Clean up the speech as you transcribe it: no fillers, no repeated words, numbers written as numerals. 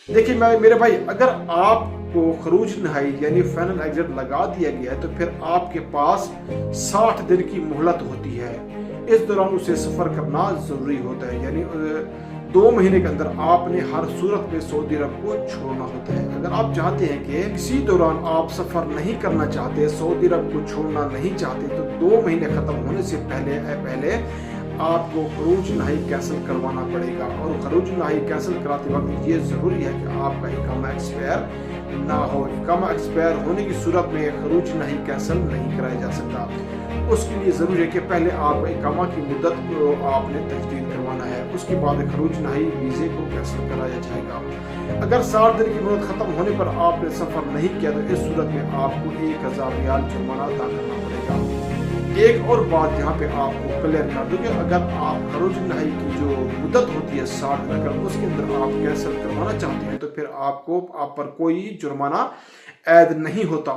देखिए मेरे भाई, अगर आपको खरूज नहाई यानी फाइनल एग्जिट लगा दिया गया है तो फिर आपके पास 60 दिन की मोहलत होती है। इस दौरान उसे सफ़र करना ज़रूरी होता है, यानी 2 महीने के अंदर आपने हर सूरत में सऊदी अरब को छोड़ना होता है। अगर आप चाहते हैं कि इसी दौरान आप सफ़र नहीं करना चाहते, सऊदी अरब को छोड़ना नहीं चाहते, तो 2 महीने ख़त्म होने से पहले आपको खरूज नहाई कैंसिल करवाना पड़ेगा। और खरूज नहाई कैंसिल कराते वक्त ये ज़रूरी है कि आपका इकामा एक्सपायर ना हो। इकामा एक्सपायर होने की सूरत में खरूज नहाई कैंसिल नहीं कराया जा सकता। उसके लिए ज़रूरी है कि पहले आप इकामा की मुद्दत को आपने तजदीद करवाना है, उसके बाद खरूज नहाई वीज़े को कैंसिल कराया जाएगा। अगर 60 दिन की मुद्दत ख़त्म होने पर आपने सफ़र नहीं किया तो इस सूरत में आपको 1000 रियाल जुर्माना अदा करना पड़ेगा। एक और बात यहाँ पे आपको क्लियर कर दूं कि अगर आप खरूज नहाई की जो मुद्दत होती है 60 दिन, अगर उसके अंदर आप कैंसिल करवाना चाहते हैं तो फिर आप पर कोई जुर्माना ऐद नहीं होता।